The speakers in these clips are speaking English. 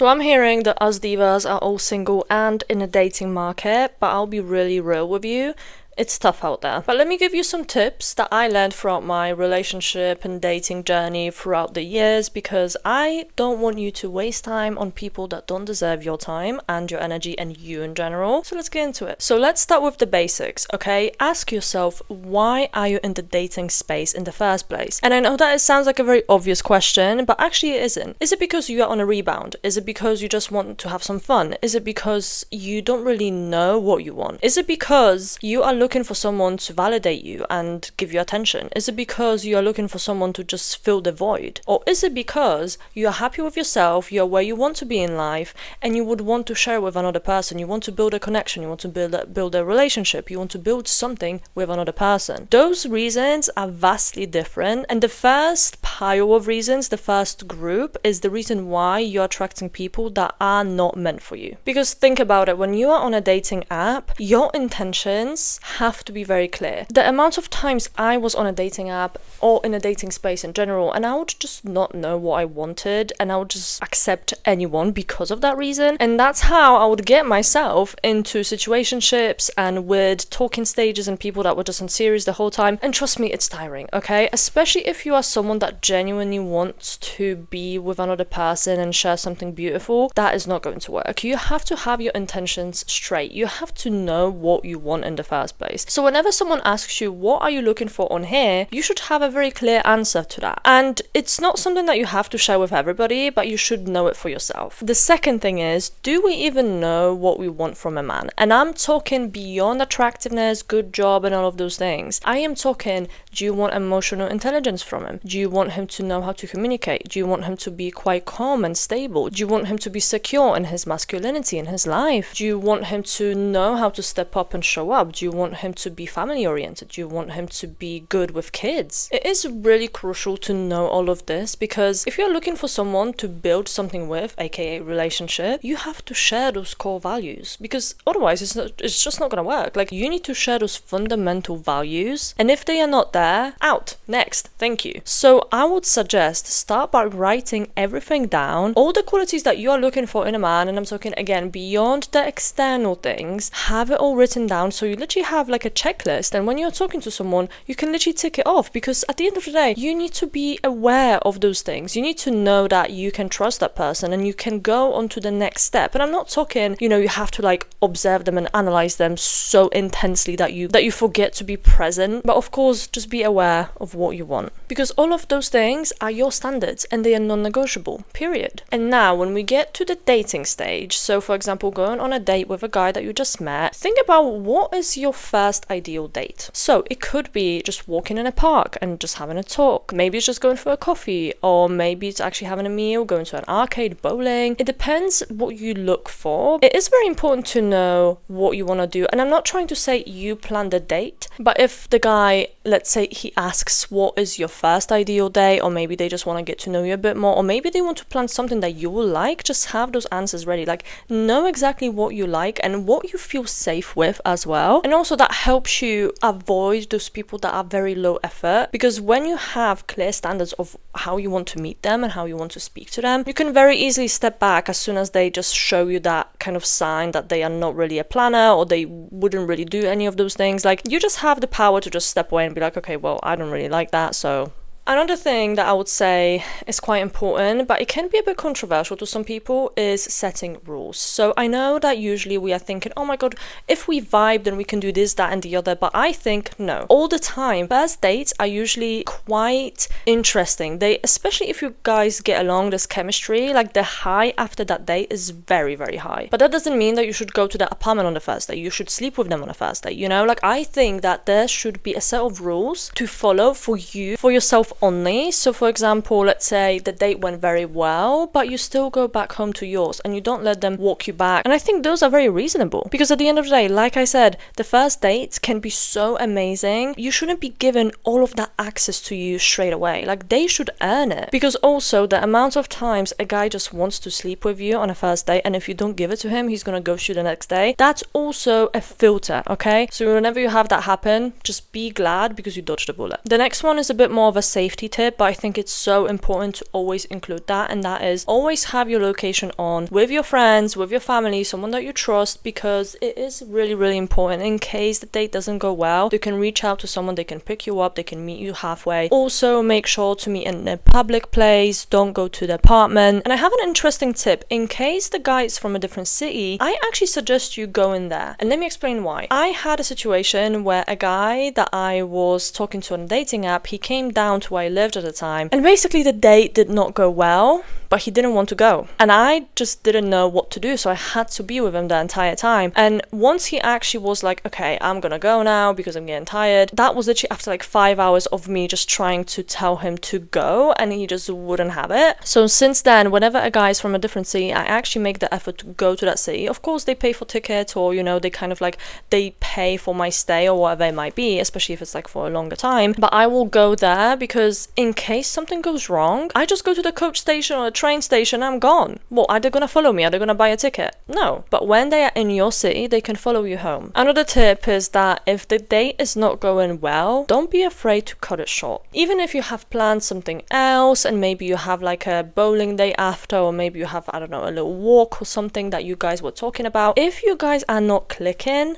So I'm hearing that us divas are all single and in a dating market, but I'll be really real with you. It's tough out there. But let me give you some tips that I learned throughout my relationship and dating journey throughout the years, because I don't want you to waste time on people that don't deserve your time and your energy and you in general. So let's get into it. So let's start with the basics, okay? Ask yourself, why are you in the dating space in the first place? And I know that it sounds like a very obvious question, but actually it isn't. Is it because you are on a rebound? Is it because you just want to have some fun? Is it because you don't really know what you want? Is it because you are looking for someone to validate you and give you attention? Is it because you are looking for someone to just fill the void? Or is it because you are happy with yourself, you're where you want to be in life, and you would want to share with another person? You want to build a connection, you want to build a relationship, you want to build something with another person. Those reasons are vastly different, and the first pile of reasons, the first group, is the reason why you're attracting people that are not meant for you. Because think about it, when you are on a dating app, your intentions have to be very clear. The amount of times I was on a dating app or in a dating space in general, and I would just not know what I wanted, and I would just accept anyone because of that reason. And that's how I would get myself into situationships and weird talking stages and people that were just unserious the whole time. And trust me, it's tiring, okay? Especially if you are someone that genuinely wants to be with another person and share something beautiful, that is not going to work. You have to have your intentions straight. You have to know what you want in the first place. So whenever someone asks you, what are you looking for on here, you should have a very clear answer to that. And it's not something that you have to share with everybody, but you should know it for yourself. The second thing is, do we even know what we want from a man? And I'm talking beyond attractiveness, good job, and all of those things. I am talking, do you want emotional intelligence from him? Do you want him to know how to communicate? Do you want him to be quite calm and stable? Do you want him to be secure in his masculinity in his life? Do you want him to know how to step up and show up? Do you want him to be family oriented? Do you want him to be good with kids? It is really crucial to know all of this, because if you're looking for someone to build something with, aka relationship, you have to share those core values, because otherwise it's just not gonna work. Like, you need to share those fundamental values, and if they are not there, out, next, thank you. So I would suggest start by writing everything down, all the qualities that you are looking for in a man, and I'm talking again beyond the external things. Have it all written down, so you literally have like a checklist, and when you're talking to someone, you can literally tick it off, because at the end of the day, you need to be aware of those things. You need to know that you can trust that person and you can go on to the next step. And I'm not talking, you have to like observe them and analyze them so intensely that you forget to be present, but of course just be aware of what you want, because all of those things are your standards and they are non-negotiable, period. And now when we get to the dating stage, so for example, going on a date with a guy that you just met, think about what is your first ideal date. So it could be just walking in a park and just having a talk. Maybe it's just going for a coffee, or maybe it's actually having a meal, going to an arcade, bowling. It depends what you look for. It is very important to know what you want to do. And I'm not trying to say you plan the date, but if the guy, let's say he asks what is your first ideal date, or maybe they just want to get to know you a bit more, or maybe they want to plan something that you will like, just have those answers ready. Like, know exactly what you like and what you feel safe with as well. And also that helps you avoid those people that are very low effort, because when you have clear standards of how you want to meet them and how you want to speak to them, you can very easily step back as soon as they just show you that kind of sign that they are not really a planner, or they wouldn't really do any of those things. Like, you just have the power to just step away and be like, okay, well, I don't really like that, so. Another thing that I would say is quite important, but it can be a bit controversial to some people, is setting rules. So I know that usually we are thinking, oh my god, if we vibe, then we can do this, that, and the other. But I think no. All the time, first dates are usually quite interesting. Especially if you guys get along, there's chemistry, like the high after that date is very, very high. But that doesn't mean that you should go to that apartment on the first date. You should sleep with them on the first date, Like, I think that there should be a set of rules to follow for you, for yourself only. So for example, let's say the date went very well, but you still go back home to yours and you don't let them walk you back. And I think those are very reasonable, because at the end of the day, like I said, the first dates can be so amazing. You shouldn't be given all of that access to you straight away. Like, they should earn it. Because also the amount of times a guy just wants to sleep with you on a first date, and if you don't give it to him, he's gonna ghost you the next day. That's also a filter, okay? So whenever you have that happen, just be glad, because you dodged a bullet. The next one is a bit more of a safety tip, but I think it's so important to always include that, and that is always have your location on with your friends, with your family, someone that you trust, because it is really, really important. In case the date doesn't go well, they can reach out to someone, they can pick you up, they can meet you halfway. Also, make sure to meet in a public place, don't go to the apartment. And I have an interesting tip. In case the guy is from a different city, I actually suggest you go in there, and let me explain why. I had a situation where a guy that I was talking to on a dating app, he came down to where I lived at the time, and basically the date did not go well, but he didn't want to go. And I just didn't know what to do, so I had to be with him the entire time. And once he actually was like, okay, I'm gonna go now because I'm getting tired, that was literally after like 5 hours of me just trying to tell him to go, and he just wouldn't have it. So since then, whenever a guy is from a different city, I actually make the effort to go to that city. Of course, they pay for tickets, or, you know, they kind of like, they pay for my stay or whatever it might be, especially if it's like for a longer time. But I will go there because in case something goes wrong, I just go to the coach station or the train station, I'm gone. Well, are they gonna follow me? Are they gonna buy a ticket? No. But when they are in your city, they can follow you home. Another tip is that if the date is not going well, don't be afraid to cut it short. Even if you have planned something else, and maybe you have like a bowling day after, or maybe you have, I don't know, a little walk or something that you guys were talking about. If you guys are not clicking,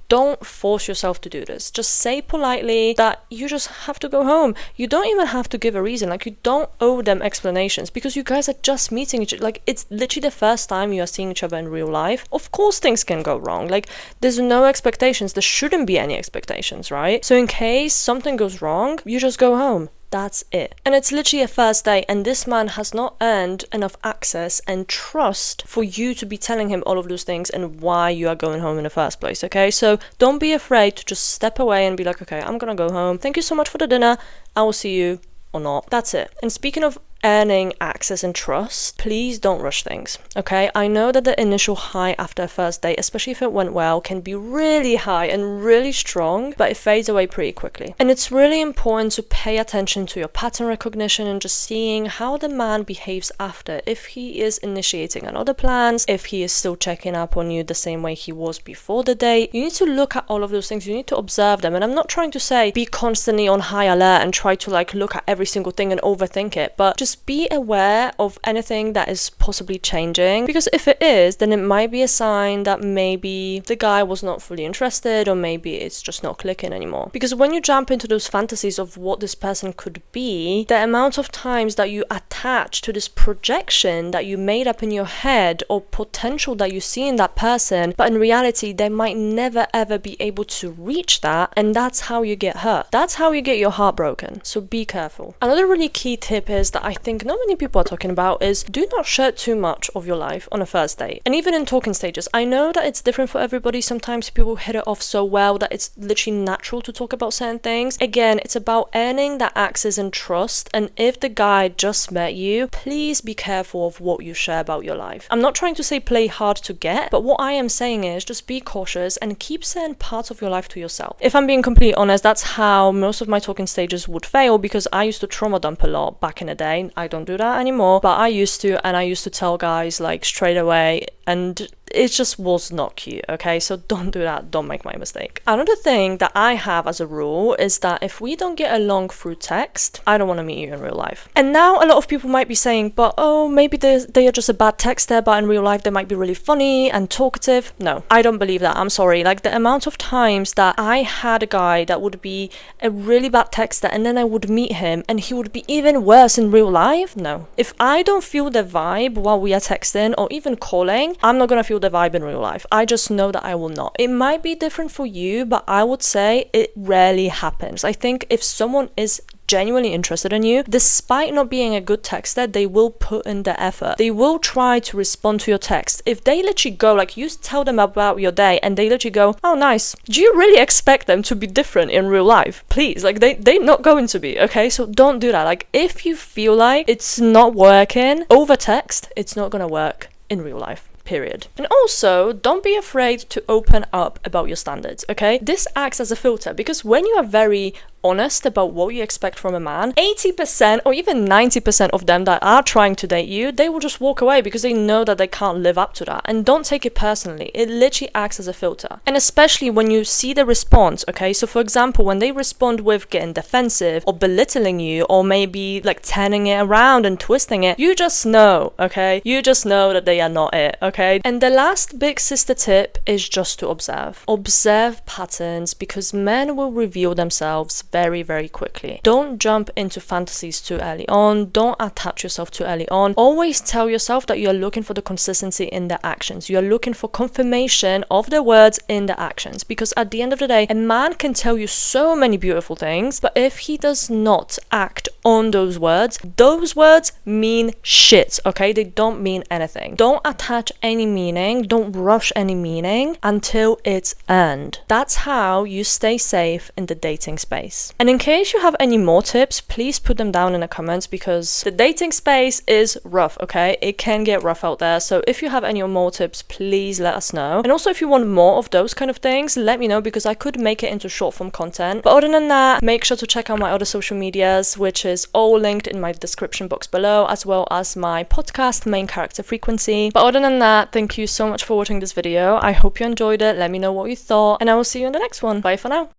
don't force yourself to do this. Just say politely that you just have to go home. You don't even have to give a reason. Like, you don't owe them explanations, because you guys are just meeting each other. Like, it's literally the first time you are seeing each other in real life. Of course things can go wrong. Like, there's no expectations. There shouldn't be any expectations, right? So in case something goes wrong, you just go home. That's it. And it's literally a first date, and this man has not earned enough access and trust for you to be telling him all of those things and why you are going home in the first place, okay? So don't be afraid to just step away and be like, okay, I'm gonna go home. Thank you so much for the dinner. I will see you or not. That's it. And speaking of earning access and trust, please don't rush things, okay? I know that the initial high after a first date, especially if it went well, can be really high and really strong, but it fades away pretty quickly. And it's really important to pay attention to your pattern recognition and just seeing how the man behaves after. If he is initiating on other plans, if he is still checking up on you the same way he was before the date, you need to look at all of those things. You need to observe them. And I'm not trying to say be constantly on high alert and try to like look at every single thing and overthink it, but just be aware of anything that is possibly changing, because if it is, then it might be a sign that maybe the guy was not fully interested, or maybe it's just not clicking anymore. Because when you jump into those fantasies of what this person could be, the amount of times that you attach to this projection that you made up in your head, or potential that you see in that person, but in reality they might never ever be able to reach that, and that's how you get hurt. That's how you get your heart broken. So be careful. Another really key tip is that I think not many people are talking about is do not share too much of your life on a first date. And even in talking stages, I know that it's different for everybody. Sometimes people hit it off so well that it's literally natural to talk about certain things. Again, it's about earning that access and trust. And if the guy just met you, please be careful of what you share about your life. I'm not trying to say play hard to get, but what I am saying is just be cautious and keep certain parts of your life to yourself. If I'm being completely honest, that's how most of my talking stages would fail, because I used to trauma dump a lot back in the day. I don't do that anymore, but I used to, and I used to tell guys like straight away, and it just was not cute, okay? So don't do that. Don't make my mistake. Another thing that I have as a rule is that if we don't get along through text, I don't want to meet you in real life. And now a lot of people might be saying, but oh, maybe they are just a bad texter, but in real life they might be really funny and talkative. No, I don't believe that. I'm sorry. Like, the amount of times that I had a guy that would be a really bad texter, and then I would meet him and he would be even worse in real life. No. If I don't feel the vibe while we are texting or even calling, I'm not gonna feel the vibe in real life. I just know that I will not. It might be different for you, but I would say it rarely happens. I think if someone is genuinely interested in you, despite not being a good texter, they will put in the effort. They will try to respond to your text. If they literally go, like, you tell them about your day and they literally go, oh nice, do you really expect them to be different in real life? Please, like, they're not going to be, okay? So don't do that. Like, if you feel like it's not working over text, it's not gonna work in real life. Period. And also, don't be afraid to open up about your standards, okay? This acts as a filter, because when you are very honest about what you expect from a man, 80% or even 90% of them that are trying to date you, they will just walk away because they know that they can't live up to that. And don't take it personally. It literally acts as a filter. And especially when you see the response, okay? So for example, when they respond with getting defensive or belittling you, or maybe like turning it around and twisting it, you just know, okay? You just know that they are not it, okay? And the last big sister tip is just to observe. Observe patterns, because men will reveal themselves very, very quickly. Don't jump into fantasies too early on. Don't attach yourself too early on. Always tell yourself that you're looking for the consistency in the actions. You're looking for confirmation of the words in the actions, because at the end of the day, a man can tell you so many beautiful things, but if he does not act on those words mean shit, okay? They don't mean anything. Don't attach any meaning, don't rush any meaning until it's earned. That's how you stay safe in the dating space. And in case you have any more tips, please put them down in the comments, because the dating space is rough, okay? It can get rough out there. So if you have any more tips, please let us know. And also if you want more of those kind of things, let me know, because I could make it into short form content. But other than that, make sure to check out my other social medias, which is all linked in my description box below, as well as my podcast, Main Character Frequency. But other than that, thank you so much for watching this video. I hope you enjoyed it. Let me know what you thought, and I will see you in the next one. Bye for now.